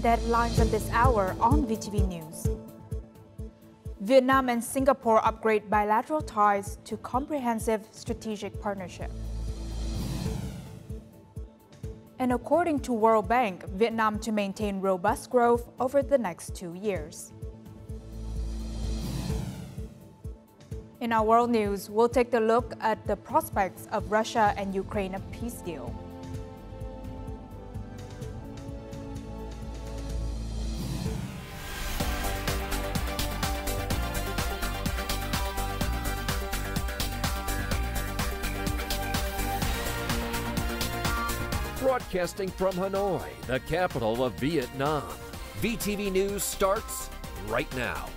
and deadlines of this hour on VTV News. Vietnam and Singapore upgrade bilateral ties to comprehensive strategic partnership. And according to World Bank, Vietnam to maintain robust growth over the next 2 years. In our world news, we'll take a look at the prospects of Russia and Ukraine peace deal. Broadcasting from Hanoi, the capital of Vietnam. VTV News starts right now.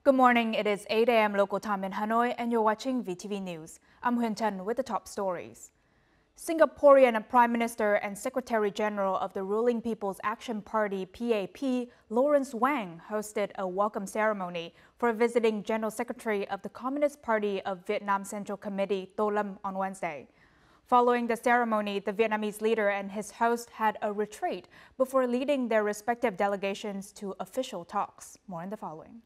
Good morning. It is 8 a.m. local time in Hanoi, and you're watching VTV News. I'm Huyền Trân with the top stories. Singaporean Prime Minister and Secretary General of the ruling People's Action Party (PAP), Lawrence Wang, hosted a welcome ceremony for visiting General Secretary of the Communist Party of Vietnam Central Committee, Tô Lâm, on Wednesday. Following the ceremony, the Vietnamese leader and his host had a retreat before leading their respective delegations to official talks. More in the following.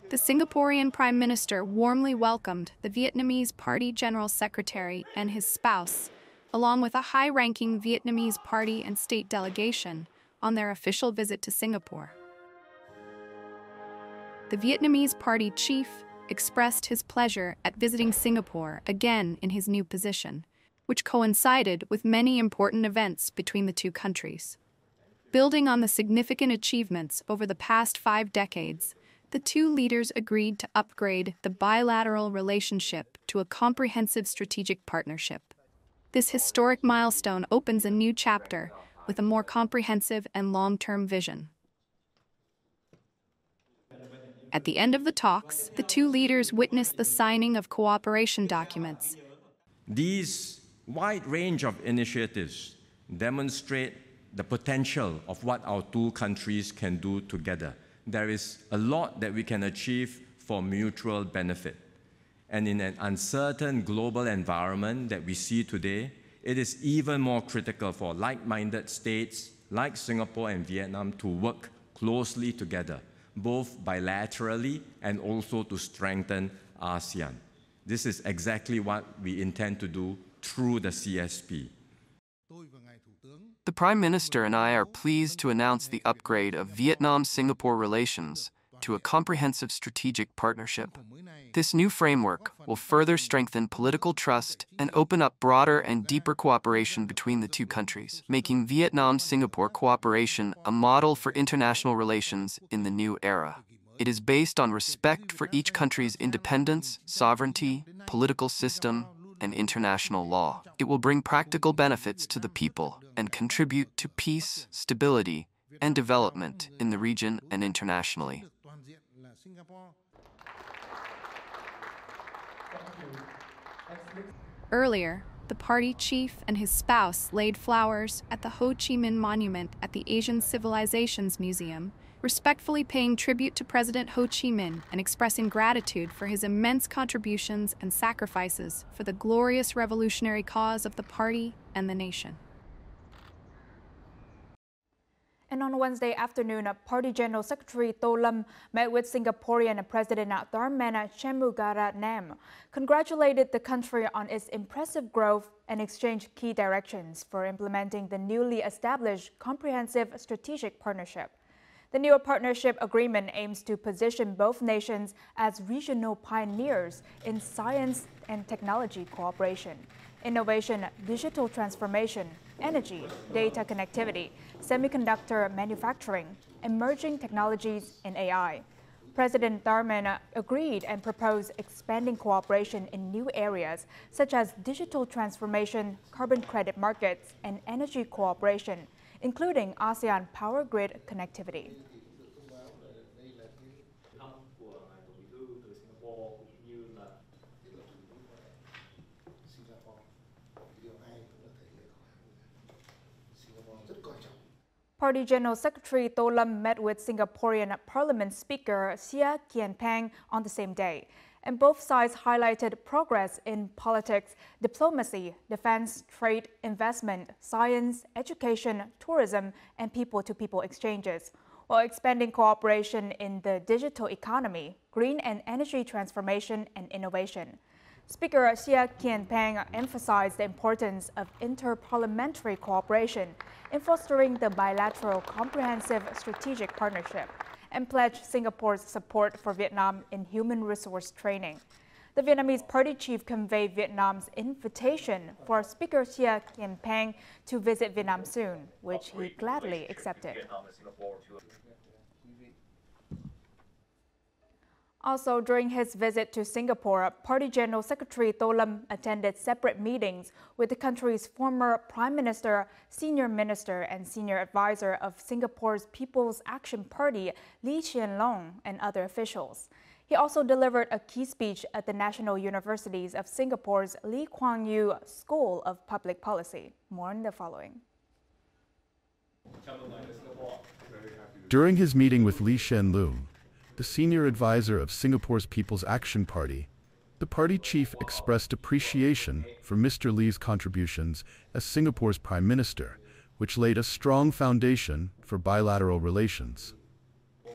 The Singaporean Prime Minister warmly welcomed the Vietnamese Party General Secretary and his spouse, along with a high-ranking Vietnamese party and state delegation, on their official visit to Singapore. The Vietnamese party chief expressed his pleasure at visiting Singapore again in his new position, which coincided with many important events between the two countries. Building on the significant achievements over the past 5 decades, the two leaders agreed to upgrade the bilateral relationship to a comprehensive strategic partnership. This historic milestone opens a new chapter with a more comprehensive and long-term vision. At the end of the talks, the two leaders witnessed the signing of cooperation documents. These wide range of initiatives demonstrate the potential of what our two countries can do together. There is a lot that we can achieve for mutual benefit. And in an uncertain global environment that we see today, it is even more critical for like-minded states like Singapore and Vietnam to work closely together, both bilaterally and also to strengthen ASEAN. This is exactly what we intend to do through the CSP. The Prime Minister and I are pleased to announce the upgrade of Vietnam-Singapore relations to a comprehensive strategic partnership. This new framework will further strengthen political trust and open up broader and deeper cooperation between the two countries, making Vietnam-Singapore cooperation a model for international relations in the new era. It is based on respect for each country's independence, sovereignty, political system, and international law. It will bring practical benefits to the people and contribute to peace, stability, and development in the region and internationally. Earlier, the party chief and his spouse laid flowers at the Ho Chi Minh Monument at the Asian Civilizations Museum, respectfully paying tribute to President Ho Chi Minh and expressing gratitude for his immense contributions and sacrifices for the glorious revolutionary cause of the party and the nation. And on Wednesday afternoon, Party General Secretary Tô Lâm met with Singaporean President Tharman Shanmugaratnam, congratulated the country on its impressive growth and exchanged key directions for implementing the newly established Comprehensive Strategic Partnership. The new partnership agreement aims to position both nations as regional pioneers in science and technology cooperation, innovation, digital transformation, energy, data connectivity, semiconductor manufacturing, emerging technologies, and AI. President Tharman agreed and proposed expanding cooperation in new areas such as digital transformation, carbon credit markets, and energy cooperation, including ASEAN power grid connectivity. Party General Secretary Tô Lâm met with Singaporean Parliament Speaker Phie on the same day. and both sides highlighted progress in politics, diplomacy, defense, trade, investment, science, education, tourism, and people-to-people exchanges, while expanding cooperation in the digital economy, green and energy transformation, and innovation. Speaker Xie Jinping emphasized the importance of interparliamentary cooperation in fostering the bilateral comprehensive strategic partnership and pledged Singapore's support for Vietnam in human resource training. The Vietnamese party chief conveyed Vietnam's invitation for Speaker Xie Jinping to visit Vietnam soon, which he gladly accepted. Also, during his visit to Singapore, Party General Secretary Tô Lâm attended separate meetings with the country's former Prime Minister, Senior Minister, and Senior Advisor of Singapore's People's Action Party, Lee Hsien Loong, and other officials. He also delivered a key speech at the National Universities of Singapore's Lee Kuan Yew School of Public Policy. More in the following. During his meeting with Lee Hsien Loong, the senior advisor of Singapore's People's Action Party, the party chief expressed appreciation for Mr. Lee's contributions as Singapore's Prime Minister, which laid a strong foundation for bilateral relations.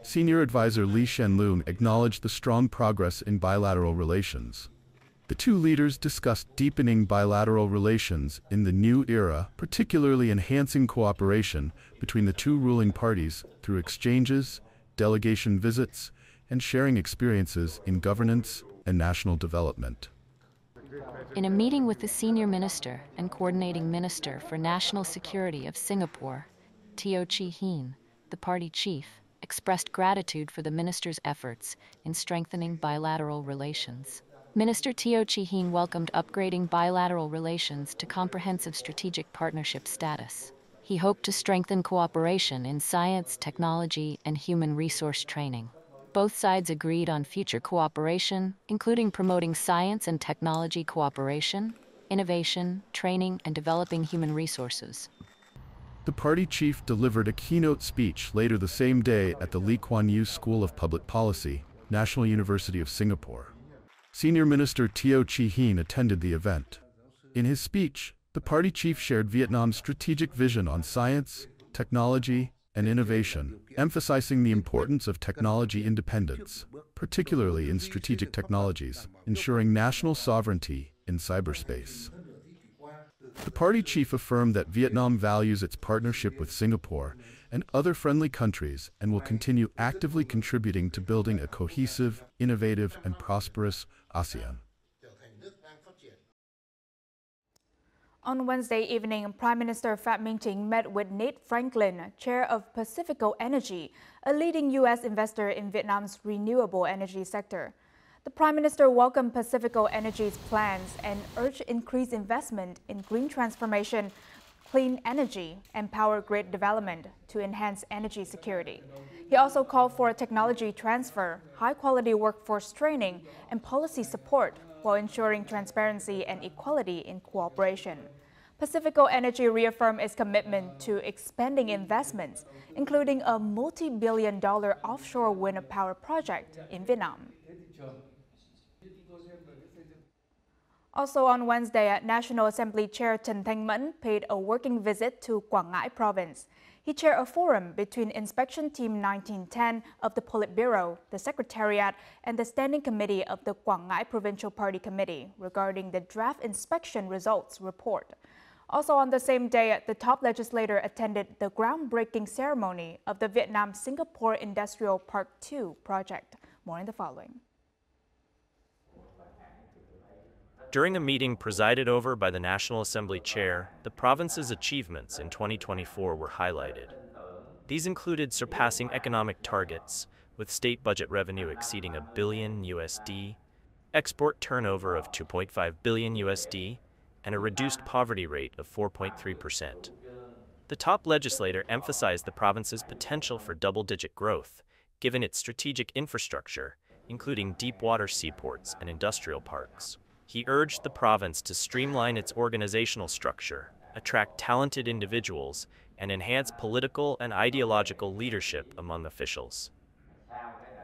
Senior advisor Lee Hsien Loong acknowledged the strong progress in bilateral relations. The two leaders discussed deepening bilateral relations in the new era, particularly enhancing cooperation between the two ruling parties through exchanges, delegation visits, and sharing experiences in governance and national development. In a meeting with the Senior Minister and Coordinating Minister for National Security of Singapore, Theo Hien, the party chief, expressed gratitude for the minister's efforts in strengthening bilateral relations. Minister Theo Hien welcomed upgrading bilateral relations to comprehensive strategic partnership status. He hoped to strengthen cooperation in science, technology, and human resource training. Both sides agreed on future cooperation, including promoting science and technology cooperation, innovation, training, and developing human resources. The party chief delivered a keynote speech later the same day at the Lee Kuan Yew School of Public Policy, National University of Singapore. Senior Minister Theo Hien attended the event. In his speech, the party chief shared Vietnam's strategic vision on science, technology, and innovation, emphasizing the importance of technology independence, particularly in strategic technologies, ensuring national sovereignty in cyberspace. The party chief affirmed that Vietnam values its partnership with Singapore and other friendly countries and will continue actively contributing to building a cohesive, innovative, and prosperous ASEAN. On Wednesday evening, Prime Minister Pham Minh Chinh met with Nate Franklin, chair of VTVgo Energy, a leading U.S. investor in Vietnam's renewable energy sector. The Prime Minister welcomed VTVgo Energy's plans and urged increased investment in green transformation, clean energy, and power grid development to enhance energy security. He also called for technology transfer, high-quality workforce training, and policy support while ensuring transparency and equality in cooperation. VTVgo Energy reaffirmed its commitment to expanding investments, including a multi-billion-dollar offshore wind power project in Vietnam. Also on Wednesday, National Assembly Chair Trần Thanh Mẫn paid a working visit to Quảng Ngãi province. He chaired a forum between Inspection Team 1910 of the Politburo, the Secretariat, and the Standing Committee of the Quảng Ngãi Provincial Party Committee regarding the draft inspection results report. Also on the same day, the top legislator attended the groundbreaking ceremony of the Vietnam-Singapore Industrial Park 2 project. More in the following. During a meeting presided over by the National Assembly Chair, the province's achievements in 2024 were highlighted. These included surpassing economic targets, with state budget revenue exceeding $1 billion, export turnover of $2.5 billion, and a reduced poverty rate of 4.3%. The top legislator emphasized the province's potential for double-digit growth, given its strategic infrastructure, including deep-water seaports and industrial parks. He urged the province to streamline its organizational structure, attract talented individuals, and enhance political and ideological leadership among officials.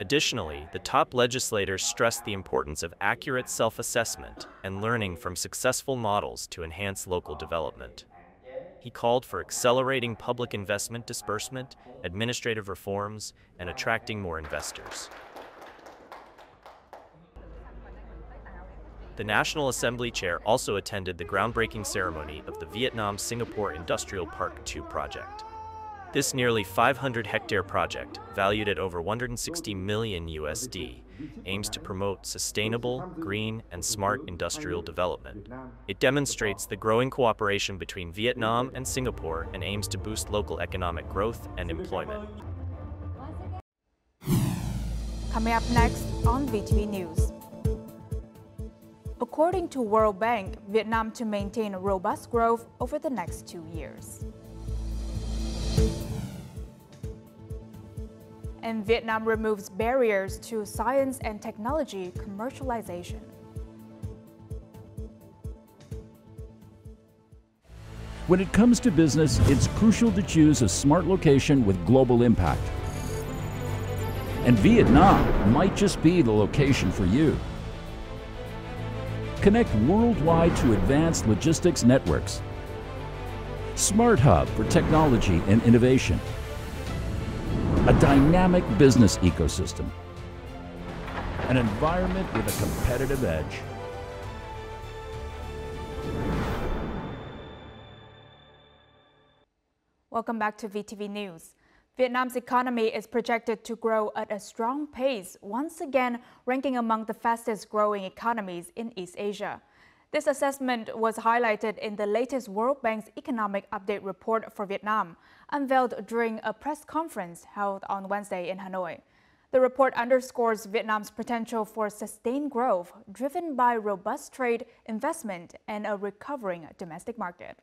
Additionally, the top legislators stressed the importance of accurate self-assessment and learning from successful models to enhance local development. He called for accelerating public investment disbursement, administrative reforms, and attracting more investors. The National Assembly chair also attended the groundbreaking ceremony of the Vietnam-Singapore Industrial Park 2 project. This nearly 500-hectare project, valued at over $160 million USD, aims to promote sustainable, green, and smart industrial development. It demonstrates the growing cooperation between Vietnam and Singapore and aims to boost local economic growth and employment. Coming up next on VTV News. According to World Bank, Vietnam to maintain robust growth over the next 2 years. And Vietnam removes barriers to science and technology commercialization. When it comes to business, it's crucial to choose a smart location with global impact. And Vietnam might just be the location for you. Connect worldwide to advanced logistics networks. Smart hub for technology and innovation. A dynamic business ecosystem. An environment with a competitive edge. Welcome back to VTV News. Vietnam's economy is projected to grow at a strong pace, once again ranking among the fastest growing economies in East Asia. This assessment was highlighted in the latest World Bank's Economic Update Report for Vietnam, unveiled during a press conference held on Wednesday in Hanoi. The report underscores Vietnam's potential for sustained growth, driven by robust trade, investment, and a recovering domestic market.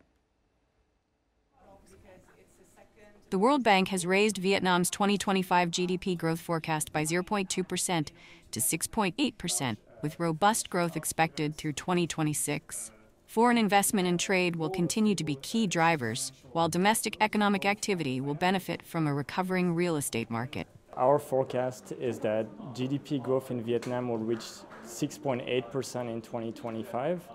The World Bank has raised Vietnam's 2025 GDP growth forecast by 0.2% to 6.8%, with robust growth expected through 2026. Foreign investment and trade will continue to be key drivers, while domestic economic activity will benefit from a recovering real estate market. Our forecast is that GDP growth in Vietnam will reach 6.8% in 2025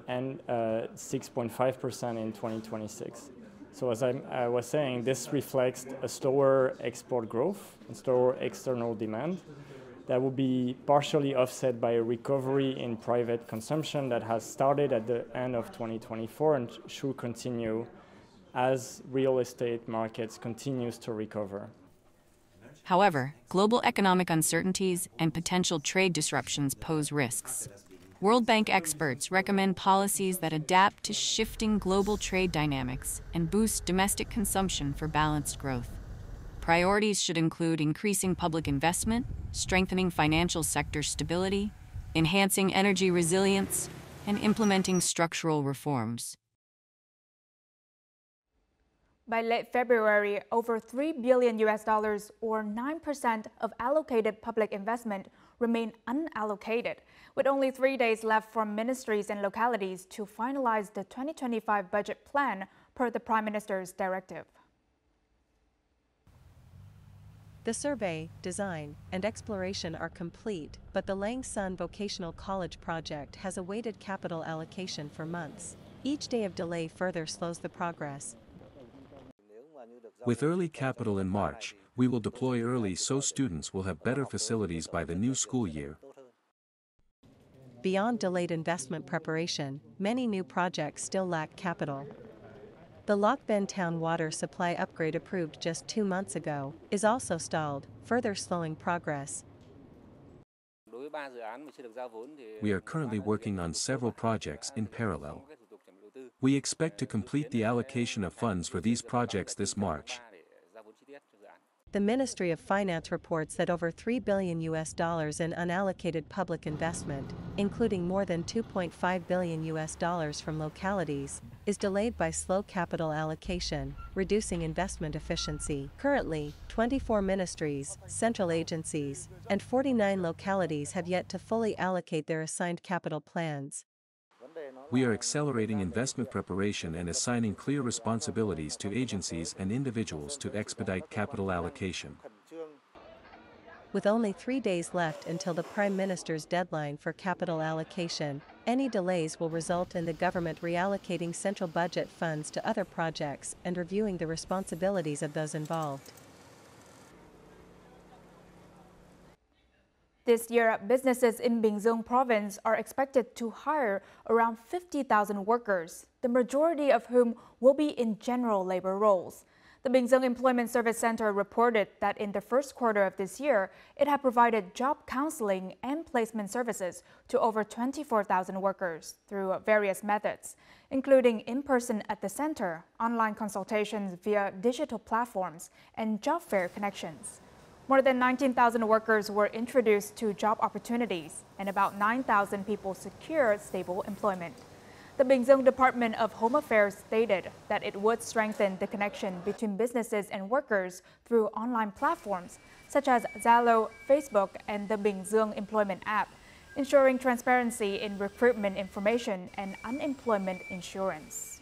and 6.5% in 2026. So as I was saying, this reflects a slower export growth and slower external demand that will be partially offset by a recovery in private consumption that has started at the end of 2024 and should continue as real estate markets continues to recover. However, global economic uncertainties and potential trade disruptions pose risks. World Bank experts recommend policies that adapt to shifting global trade dynamics and boost domestic consumption for balanced growth. Priorities should include increasing public investment, strengthening financial sector stability, enhancing energy resilience, and implementing structural reforms. By late February, over $3 billion or 9% of allocated public investment remain unallocated, with only 3 days left for ministries and localities to finalize the 2025 budget plan per the Prime Minister's directive. The survey, design, and exploration are complete, but the Lang Son Vocational College project has awaited capital allocation for months. Each day of delay further slows the progress. With early capital in March, we will deploy early so students will have better facilities by the new school year. Beyond delayed investment preparation, many new projects still lack capital. The Loc Ben Town water supply upgrade approved just 2 months ago is also stalled, further slowing progress. We are currently working on several projects in parallel. We expect to complete the allocation of funds for these projects this March. The Ministry of Finance reports that over $3 billion in unallocated public investment, including more than $2.5 billion from localities, is delayed by slow capital allocation, reducing investment efficiency. Currently, 24 ministries, central agencies, and 49 localities have yet to fully allocate their assigned capital plans. We are accelerating investment preparation and assigning clear responsibilities to agencies and individuals to expedite capital allocation. With only 3 days left until the Prime Minister's deadline for capital allocation, any delays will result in the government reallocating central budget funds to other projects and reviewing the responsibilities of those involved. This year, businesses in Bình Dương province are expected to hire around 50,000 workers, the majority of whom will be in general labor roles. The Bình Dương Employment Service Center reported that in the first quarter of this year, it had provided job counseling and placement services to over 24,000 workers through various methods, including in-person at the center, online consultations via digital platforms, and job fair connections. More than 19,000 workers were introduced to job opportunities, and about 9,000 people secured stable employment. The Bình Dương Department of Home Affairs stated that it would strengthen the connection between businesses and workers through online platforms such as Zalo, Facebook, and the Bình Dương Employment app, ensuring transparency in recruitment information and unemployment insurance.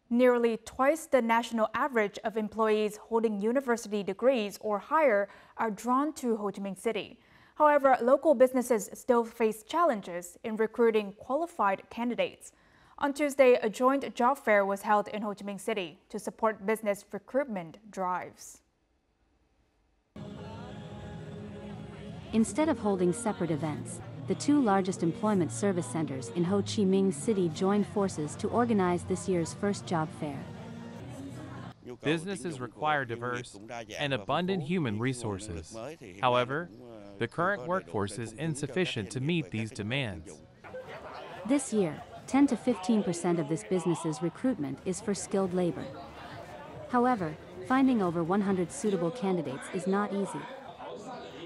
Nearly twice the national average of employees holding university degrees or higher are drawn to Ho Chi Minh City. However, local businesses still face challenges in recruiting qualified candidates. On Tuesday, a joint job fair was held in Ho Chi Minh City to support business recruitment drives. Instead of holding separate events, the two largest employment service centers in Ho Chi Minh City joined forces to organize this year's first job fair. Businesses require diverse and abundant human resources. However, the current workforce is insufficient to meet these demands. This year, 10 to 15% of this business's recruitment is for skilled labor. However, finding over 100 suitable candidates is not easy.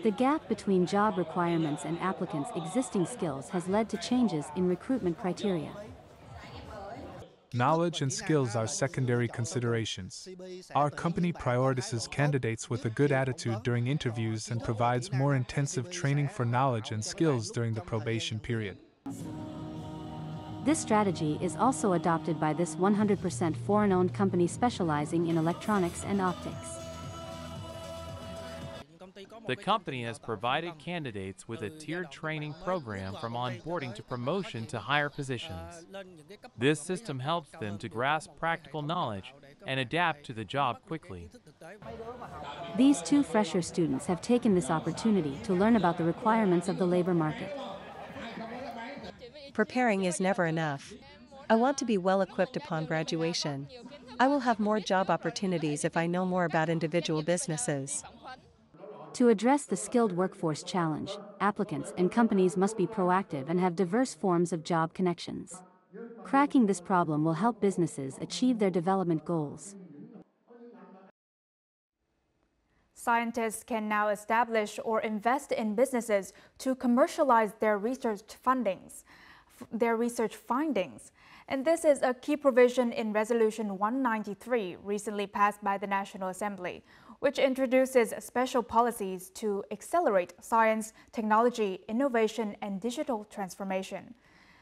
The gap between job requirements and applicants' existing skills has led to changes in recruitment criteria. Knowledge and skills are secondary considerations. Our company prioritizes candidates with a good attitude during interviews and provides more intensive training for knowledge and skills during the probation period. This strategy is also adopted by this 100% foreign-owned company specializing in electronics and optics. The company has provided candidates with a tiered training program from onboarding to promotion to higher positions. This system helps them to grasp practical knowledge and adapt to the job quickly. These two fresher students have taken this opportunity to learn about the requirements of the labor market. Preparing is never enough. I want to be well equipped upon graduation. I will have more job opportunities if I know more about individual businesses. To address the skilled workforce challenge, applicants and companies must be proactive and have diverse forms of job connections. Cracking this problem will help businesses achieve their development goals. Scientists can now establish or invest in businesses to commercialize their research findings. And this is a key provision in Resolution 193, recently passed by the National Assembly, which introduces special policies to accelerate science, technology, innovation, and digital transformation.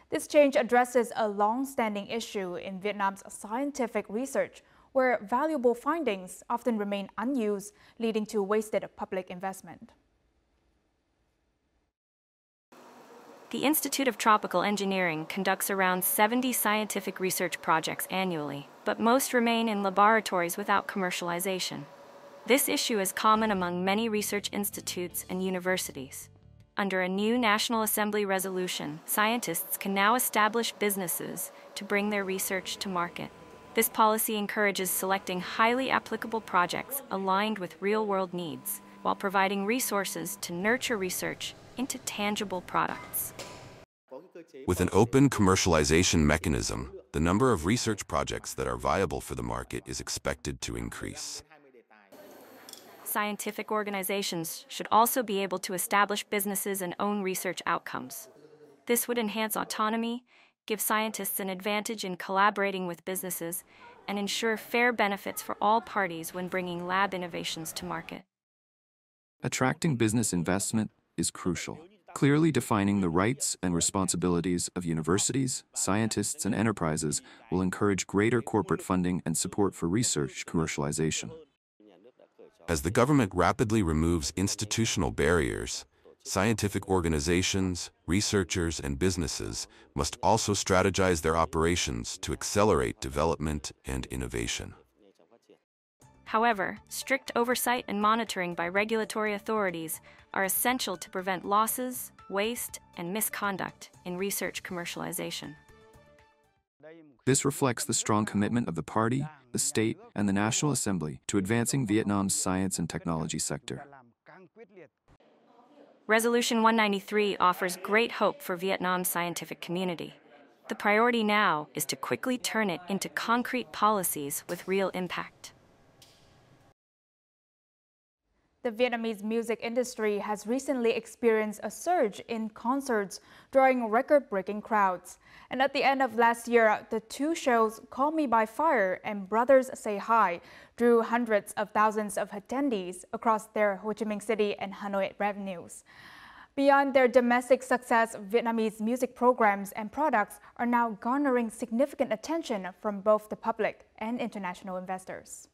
This change addresses a long-standing issue in Vietnam's scientific research, where valuable findings often remain unused, leading to wasted public investment. The Institute of Tropical Engineering conducts around 70 scientific research projects annually, but most remain in laboratories without commercialization. This issue is common among many research institutes and universities. Under a new National Assembly resolution, scientists can now establish businesses to bring their research to market. This policy encourages selecting highly applicable projects aligned with real-world needs, while providing resources to nurture research into tangible products. With an open commercialization mechanism, the number of research projects that are viable for the market is expected to increase. Scientific organizations should also be able to establish businesses and own research outcomes. This would enhance autonomy, give scientists an advantage in collaborating with businesses, and ensure fair benefits for all parties when bringing lab innovations to market. Attracting business investment is crucial. Clearly defining the rights and responsibilities of universities, scientists, and enterprises will encourage greater corporate funding and support for research commercialization. As the government rapidly removes institutional barriers, scientific organizations, researchers, and businesses must also strategize their operations to accelerate development and innovation. However, strict oversight and monitoring by regulatory authorities are essential to prevent losses, waste, and misconduct in research commercialization. This reflects the strong commitment of the party, the state, and the National Assembly to advancing Vietnam's science and technology sector. Resolution 193 offers great hope for Vietnam's scientific community. The priority now is to quickly turn it into concrete policies with real impact. The Vietnamese music industry has recently experienced a surge in concerts, drawing record-breaking crowds. And at the end of last year, the two shows Call Me By Fire and Brothers Say Hi drew hundreds of thousands of attendees across their Ho Chi Minh City and Hanoi venues. Beyond their domestic success, Vietnamese music programs and products are now garnering significant attention from both the public and international investors.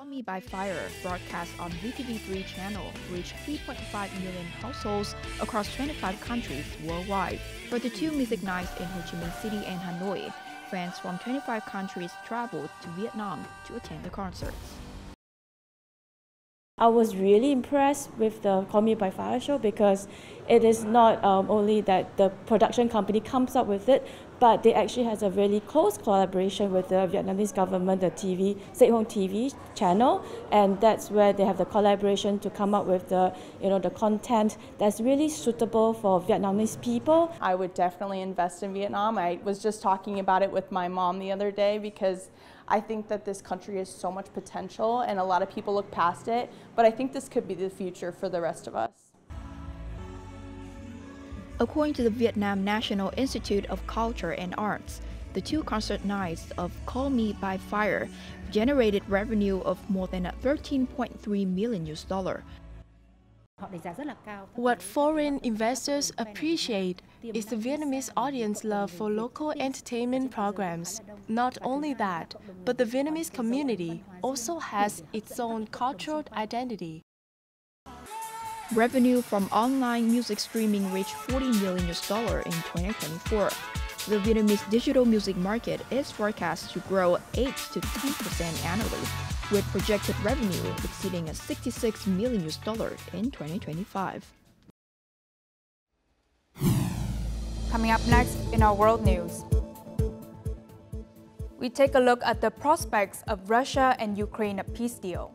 Call Me By Fire, broadcast on VTV3 channel, reached 3.5 million households across 25 countries worldwide. For the two music nights in Ho Chi Minh City and Hanoi, fans from 25 countries traveled to Vietnam to attend the concerts. I was really impressed with the Call Me By Fire show because it is not only that the production company comes up with it, but they actually has a really close collaboration with the Vietnamese government, the TV, state-owned TV channel, and that's where they have the collaboration to come up with the, the content that's really suitable for Vietnamese people. I would definitely invest in Vietnam. I was just talking about it with my mom the other day because I think that this country has so much potential and a lot of people look past it, but I think this could be the future for the rest of us. According to the Vietnam National Institute of Culture and Arts, the two concert nights of Call Me By Fire generated revenue of more than $13.3 million. What foreign investors appreciate is the Vietnamese audience love for local entertainment programs. Not only that, but the Vietnamese community also has its own cultural identity. Revenue from online music streaming reached $40 million in 2024. The Vietnamese digital music market is forecast to grow 8 to 10% annually, with projected revenue exceeding $66 million in 2025. Coming up next in our world news, we take a look at the prospects of Russia and Ukraine peace deal.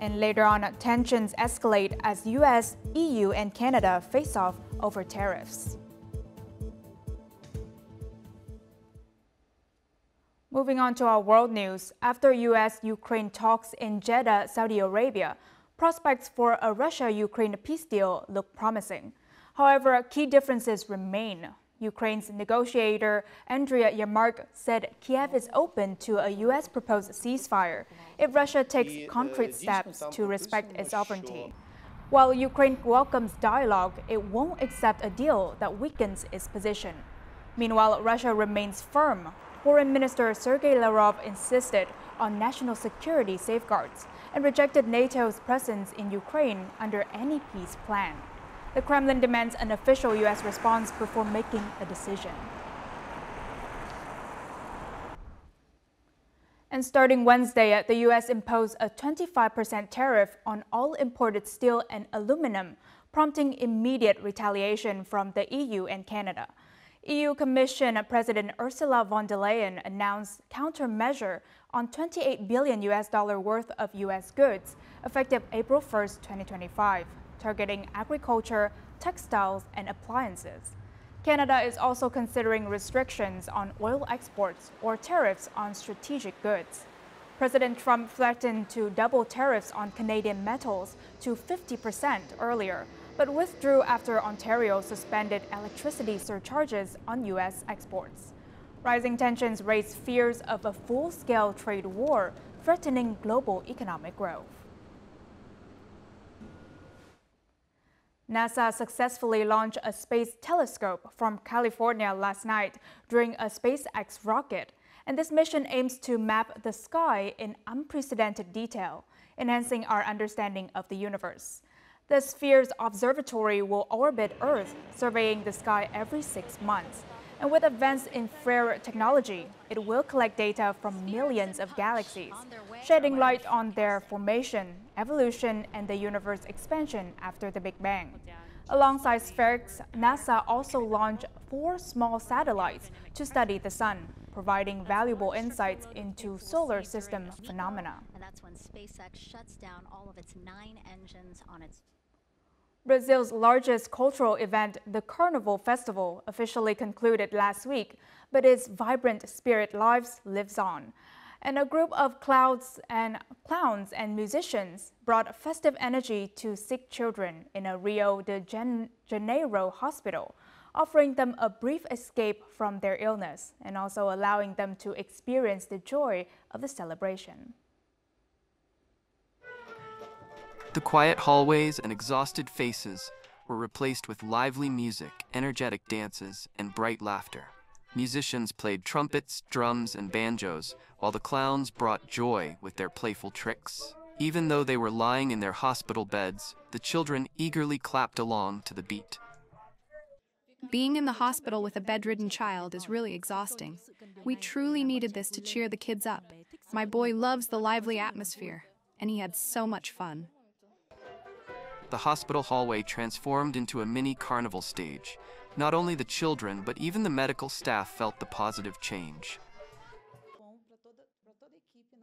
And later on, tensions escalate as US, EU, and Canada face off over tariffs. Moving on to our world news, after US-Ukraine talks in Jeddah, Saudi Arabia, prospects for a Russia-Ukraine peace deal look promising. However, key differences remain. Ukraine's negotiator Andriy Yermak said Kiev is open to a US proposed ceasefire if Russia takes concrete steps to respect its sovereignty. While Ukraine welcomes dialogue, it won't accept a deal that weakens its position. Meanwhile, Russia remains firm. Foreign Minister Sergei Lavrov insisted on national security safeguards and rejected NATO's presence in Ukraine under any peace plan. The Kremlin demands an official US response before making a decision. And starting Wednesday, the US imposed a 25% tariff on all imported steel and aluminum, prompting immediate retaliation from the EU and Canada. EU Commission President Ursula von der Leyen announced countermeasure on $28 billion worth of US goods, effective April 1, 2025. Targeting agriculture, textiles, and appliances. Canada is also considering restrictions on oil exports or tariffs on strategic goods. President Trump threatened to double tariffs on Canadian metals to 50% earlier, but withdrew after Ontario suspended electricity surcharges on US exports. Rising tensions raise fears of a full-scale trade war, threatening global economic growth. NASA successfully launched a space telescope from California last night during a SpaceX rocket, and this mission aims to map the sky in unprecedented detail, enhancing our understanding of the universe. The Sphere's observatory will orbit Earth, surveying the sky every 6 months. And with advanced infrared technology, it will collect data from millions of galaxies, shedding light on their formation, evolution, and the universe's expansion after the Big Bang. Alongside SpaceX, NASA also launched 4 small satellites to study the sun, providing valuable insights into solar system phenomena. And that's when SpaceX shuts down all of its 9 engines on its... Brazil's largest cultural event, the Carnival Festival, officially concluded last week, but its vibrant spirit lives on. And a group of clowns and musicians brought festive energy to sick children in a Rio de Janeiro hospital, offering them a brief escape from their illness and also allowing them to experience the joy of the celebration. The quiet hallways and exhausted faces were replaced with lively music, energetic dances, and bright laughter. Musicians played trumpets, drums, and banjos, while the clowns brought joy with their playful tricks. Even though they were lying in their hospital beds, the children eagerly clapped along to the beat. Being in the hospital with a bedridden child is really exhausting. We truly needed this to cheer the kids up. My boy loves the lively atmosphere, and he had so much fun. The hospital hallway transformed into a mini carnival stage. Not only the children, but even the medical staff felt the positive change.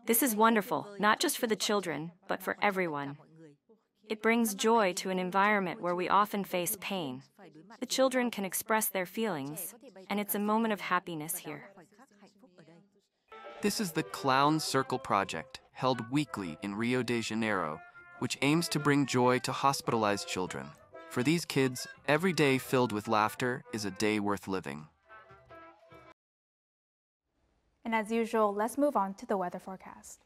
This is wonderful, not just for the children, but for everyone. It brings joy to an environment where we often face pain. The children can express their feelings, and it's a moment of happiness here. This is the Clown Circle Project, held weekly in Rio de Janeiro, which aims to bring joy to hospitalized children. For these kids, every day filled with laughter is a day worth living. And as usual, let's move on to the weather forecast.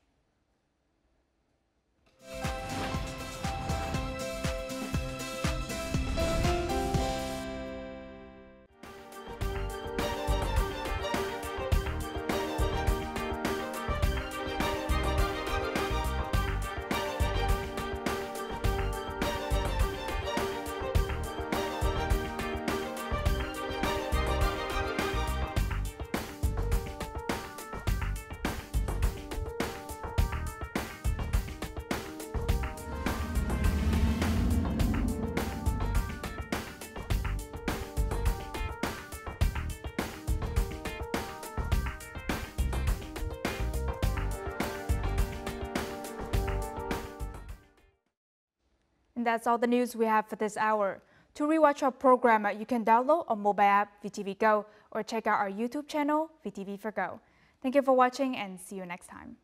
And that's all the news we have for this hour. To rewatch our program, you can download our mobile app, VTVgo, or check out our YouTube channel, VTV4Go. Thank you for watching and see you next time.